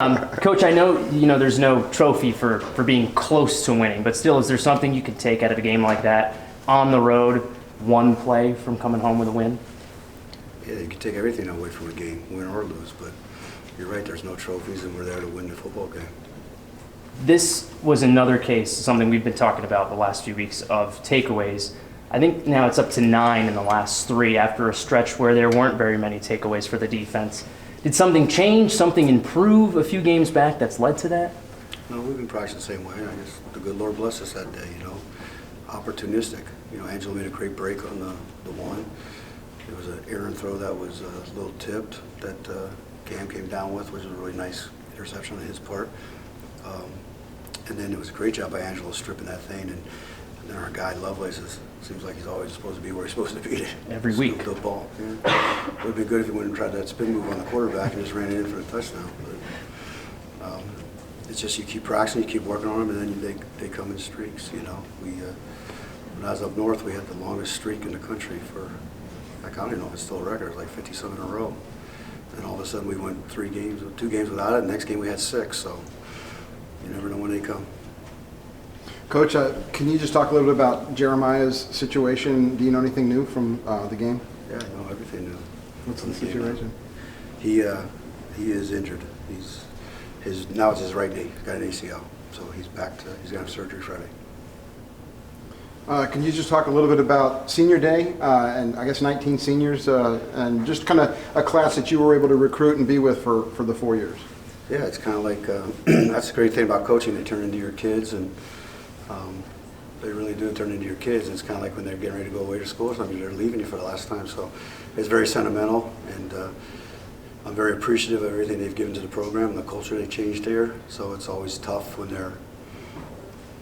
Coach, I know there's no trophy for being close to winning, but still, is there something you could take out of a game like that on the road, one play from coming home with a win? Yeah, you can take everything away from a game, win or lose, but you're right, there's no trophies, and we're there to win the football game. This was another case, something we've been talking about the last few weeks, of takeaways. I think now it's up to 9 in the last 3 after a stretch where there weren't very many takeaways for the defense. Did something change, something improve a few games back that's led to that? No, we've been practicing the same way. I guess the good Lord blessed us that day, opportunistic. Angela made a great break on the one. There was an errant throw that was a little tipped that Cam came down with, which was a really nice interception on his part. And then it was a great job by Angela stripping that thing. And then our guy Lovelace seems like he's always supposed to be where he's supposed to be. Every week. The ball. Yeah. It would have been good if he went and tried that spin move on the quarterback and just ran it in for the touchdown. But it's just you keep practicing, you keep working on them, and then they come in streaks. When I was up north, we had the longest streak in the country for, I don't even know if it's still a record, it was like 50-some in a row. And all of a sudden we went 2 games without it, and the next game we had 6, so you never know when they come. Coach, can you just talk a little bit about Jeremiah's situation? Do you know anything new from the game? Yeah, I know everything new. What's the situation? He is injured. Now it's his right knee. He's got an ACL, so he's gonna have surgery Friday. Can you just talk a little bit about senior day and I guess 19 seniors and just kind of a class that you were able to recruit and be with for the 4 years? Yeah, it's kind of like that's the great thing about coaching. They turn into your kids, and they really do turn into your kids. It's kind of like when they're getting ready to go away to school or something. They're leaving you for the last time, so it's very sentimental, and I'm very appreciative of everything they've given to the program and the culture they changed here. So it's always tough when they're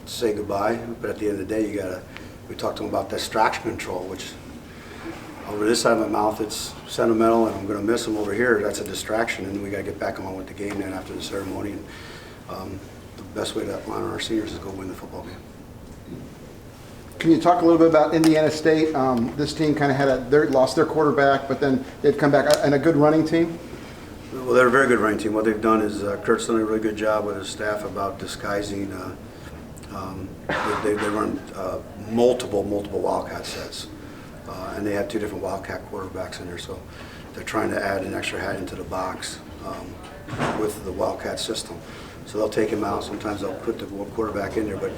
say goodbye, but at the end of the day, we talked to them about distraction control, which over this side of my mouth, it's sentimental, and I'm going to miss them over here. That's a distraction, and we got to get back on with the game then after the ceremony. And the best way to honor our seniors is go win the football game. Can you talk a little bit about Indiana State? This team kind of lost their quarterback, but then they've come back, and a good running team? Well, they're a very good running team. What they've done is Kurt's done a really good job with his staff about disguising. They run multiple Wildcat sets, and they have 2 different Wildcat quarterbacks in there. So they're trying to add an extra hat into the box with the Wildcat system. So they'll take him out. Sometimes they'll put the quarterback in there, but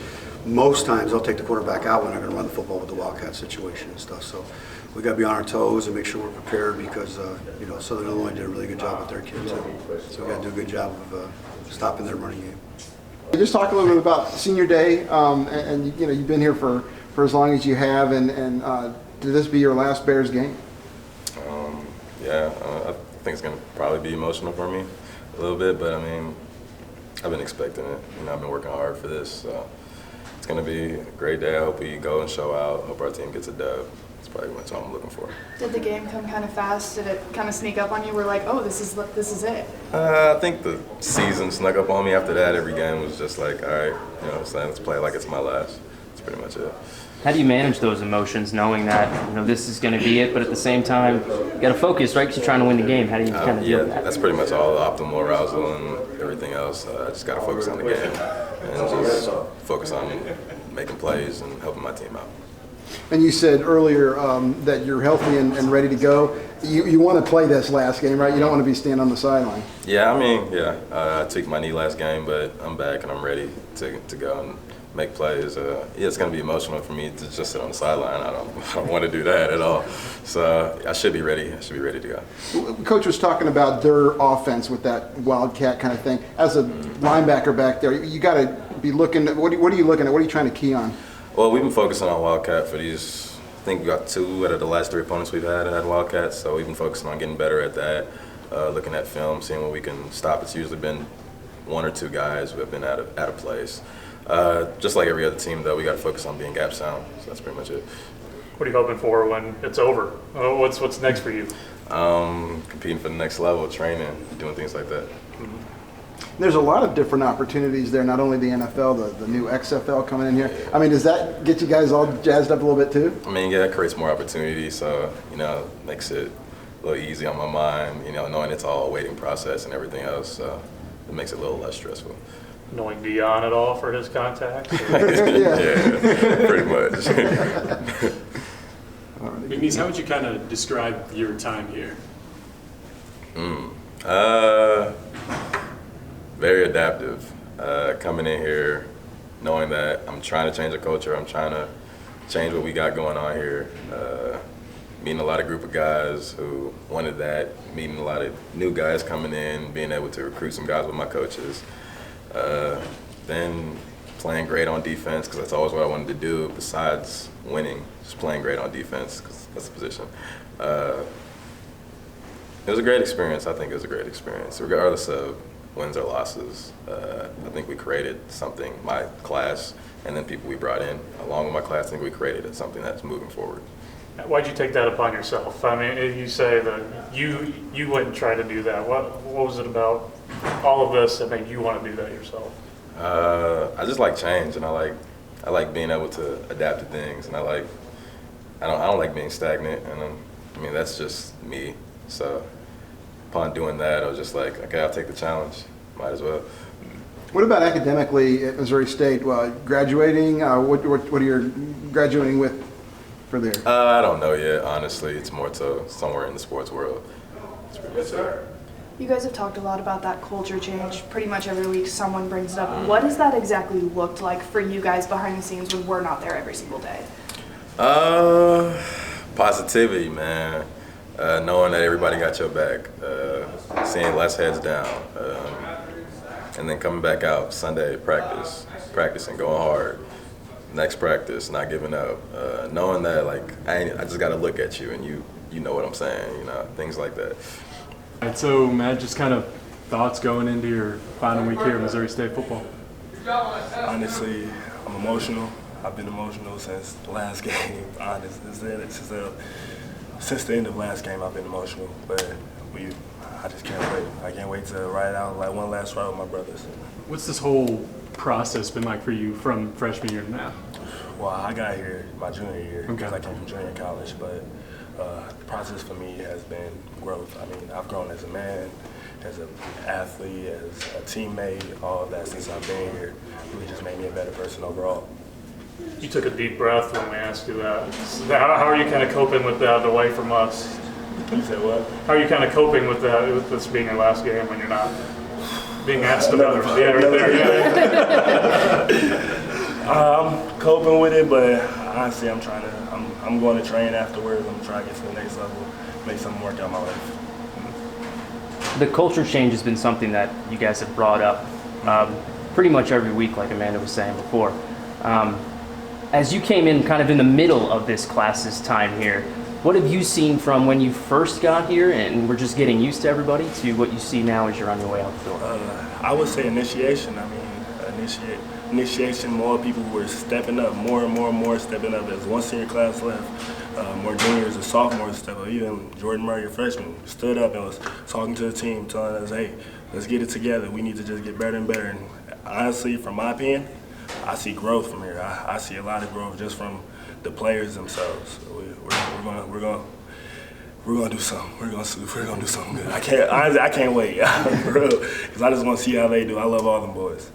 most times they'll take the quarterback out when they're going to run the football with the Wildcat situation and stuff. So we got to be on our toes and make sure we're prepared because Southern Illinois did a really good job with their kids. So we got to do a good job of stopping their running game. Just talk a little bit about senior day, and you've been here for as long as you have, and did this be your last Bears game? Yeah, I think it's going to probably be emotional for me a little bit, but I mean, I've been expecting it. I've been working hard for this. So it's going to be a great day. I hope we go and show out. Hope our team gets a dub. That's probably what I'm looking for. Did the game come kind of fast? Did it kind of sneak up on you? We're like, oh, this is it. I think the season snuck up on me. After that, every game was just like, all right, let's play like it's my last. That's pretty much it. How do you manage those emotions, knowing that this is going to be it, but at the same time, you got to focus, right? Because you're trying to win the game. How do you kind of deal with that? That's pretty much all the optimal arousal and everything else. I just got to focus on the game and just focus on making plays and helping my team out. And you said earlier that you're healthy and ready to go. You want to play this last game, right? You don't want to be standing on the sideline. Yeah, I tweaked my knee last game, but I'm back and I'm ready to go and make plays. It's going to be emotional for me to just sit on the sideline. I don't want to do that at all. So I should be ready. I should be ready to go. Coach was talking about their offense with that Wildcat kind of thing. As a linebacker back there, you got to be looking. What are you looking at? What are you trying to key on? Well, we've been focusing on Wildcat for these. I think we got 2 out of the last 3 opponents we've had Wildcats. So we've been focusing on getting better at that. Looking at film, seeing what we can stop. It's usually been 1 or 2 guys who have been out of place. Just like every other team, though, we got to focus on being gap sound. So that's pretty much it. What are you hoping for when it's over? What's next for you? Competing for the next level, training, doing things like that. Mm-hmm. There's a lot of different opportunities there, not only the NFL, the new XFL coming in here. I mean, does that get you guys all jazzed up a little bit too? I mean, yeah, it creates more opportunities, so, makes it a little easy on my mind, knowing it's all a waiting process and everything else. So it makes it a little less stressful. Knowing Dion at all for his contacts? Yeah, pretty much. McNeece, how would you kind of describe your time here? Very adaptive. Coming in here, knowing that I'm trying to change the culture, I'm trying to change what we got going on here. Meeting a lot of group of guys who wanted that, meeting a lot of new guys coming in, being able to recruit some guys with my coaches. Then playing great on defense, because that's always what I wanted to do besides winning, just playing great on defense, because that's the position. It was a great experience. I think it was a great experience, regardless of wins or losses. I think we created something, my class, and then people we brought in along with my class. I think we created something that's moving forward. Why'd you take that upon yourself? I mean, you say that you wouldn't try to do that. What was it about all of this that made you want to do that yourself? I just like change, and I like being able to adapt to things, and I don't like being stagnant, and I mean that's just me. So upon doing that, I was just like, okay, I'll take the challenge. Might as well. What about academically at Missouri State? Graduating, what are you graduating with for there? I don't know yet, honestly. It's more so somewhere in the sports world. Yes, sir. You guys have talked a lot about that culture change. Pretty much every week someone brings it up. What has that exactly looked like for you guys behind the scenes when we're not there every single day? Positivity, man. Knowing that everybody got your back. Seeing less heads down. And then coming back out Sunday, practicing, going hard. Next practice, not giving up. Knowing that, like, I just got to look at you and you know what I'm saying, you know, things like that. All right, so Matt, just kind of thoughts going into your final week here at Missouri State football. Honestly, I'm emotional. I've been emotional since the last game. Honestly, since the end of last game, I've been emotional. But I just can't wait. I can't wait to ride out like one last ride with my brothers. What's this whole process been like for you from freshman year to now? Well, I got here my junior year because Okay. I came from junior college, but the process for me has been growth. I mean, I've grown as a man, as an athlete, as a teammate, all of that since I've been here. It really just made me a better person overall. You took a deep breath when we asked you that. So how are you kind of coping with that away from us? You said what? How are you kind of coping with that, with this being your last game when you're not being asked about it? Yeah, right there. Yeah. I'm coping with it, but honestly, I'm going to train afterwards. I'm trying to get to the next level, make something work out in my life. The culture change has been something that you guys have brought up pretty much every week, like Amanda was saying before. As you came in kind of in the middle of this class's time here, what have you seen from when you first got here and we're just getting used to everybody to what you see now as you're on your way out the door? I would say initiation. I mean, initiation, more people were stepping up, more and more stepping up. There's one senior class left. More juniors and sophomores step up. Even Jordan Murray, a freshman, stood up and was talking to the team, telling us, hey, let's get it together. We need to just get better and better. And honestly, from my opinion, I see growth from here. I see a lot of growth just from the players themselves. We're gonna do something. We're gonna do something good. I can't wait, for real, because I just want to see how they do. I love all them boys.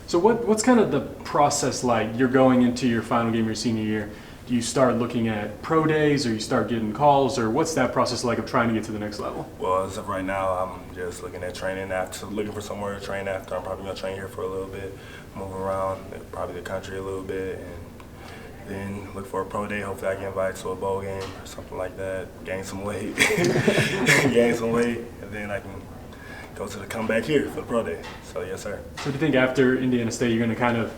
So what's kind of the process like? You're going into your final game your senior year. Do you start looking at pro days, or you start getting calls, or what's that process like of trying to get to the next level? Well, as of right now, I'm just looking at training after, looking for somewhere to train after. I'm probably gonna train here for a little bit, move around, probably the country a little bit, and then look for a pro day. Hopefully I get invited to a bowl game or something like that, gain some weight, and then I can go to the comeback here for the pro day. So yes, sir. So do you think after Indiana State you're going to kind of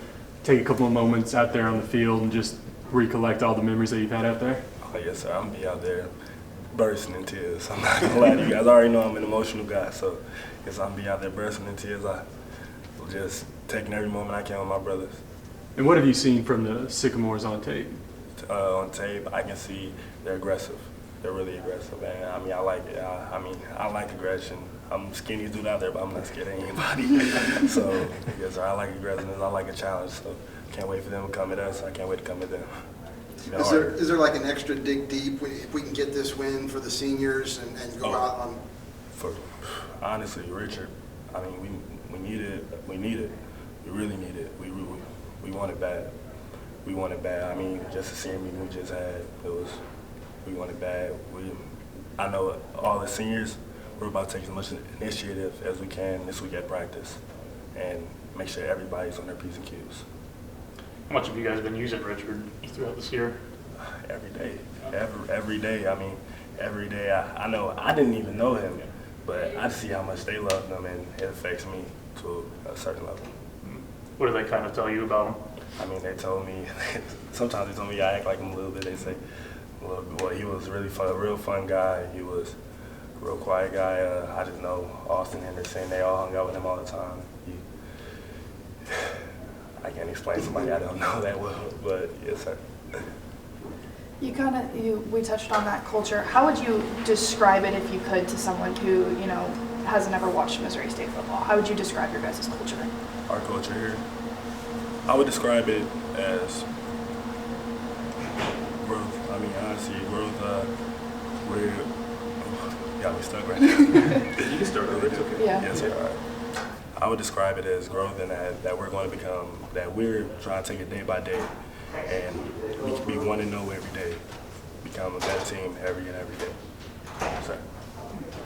take a couple of moments out there on the field and just recollect all the memories that you've had out there? Oh yes, sir. I'm gonna be out there bursting in tears. I'm not gonna lie to you guys. I already know I'm an emotional guy, so yes, I'm gonna be out there bursting in tears. I will just taking every moment I can with my brothers. And what have you seen from the Sycamores on tape? On tape, I can see they're aggressive. They're really aggressive, and I mean, I like it. I like aggression. I'm skinny dude out there, but I'm not scared of anybody. So, yes, sir, I like aggressiveness. I like a challenge. So, can't wait for them to come at us. I can't wait to come at them. Is there like an extra dig deep if we can get this win for the seniors and go out on? Honestly, Richard, I mean, we need it. We really need it. We want it bad. We want it bad. I mean, just the senior meeting we just had, we want it bad. I know all the seniors, we're about to take as much initiative as we can this week at practice and make sure everybody's on their P's and Q's. How much have you guys been using Richard throughout this year? Every day. Every day. I mean, every day. I know I didn't even know him, but I see how much they love him, and it affects me to a certain level. What do they kind of tell you about him? I mean, they told me, sometimes they told me I act like him a little bit. They say, well, he was really fun, a real fun guy. He was a real quiet guy. I just know Austin Henderson, they all hung out with him all the time. I can't explain to somebody I don't know that well, but yes, sir. We touched on that culture. How would you describe it, if you could, to someone who, hasn't ever watched Missouri State football? How would you describe your guys' culture? Our culture here, I would describe it as growth. I mean, honestly, growth. You got me stuck right now. You can start over. It's okay. Yeah. Yes, sir. All right. I would describe it as growth, and that we're going to become, that we're trying to take it day by day, and we can be 1-0 every day, become a better team every day. Yes, sir.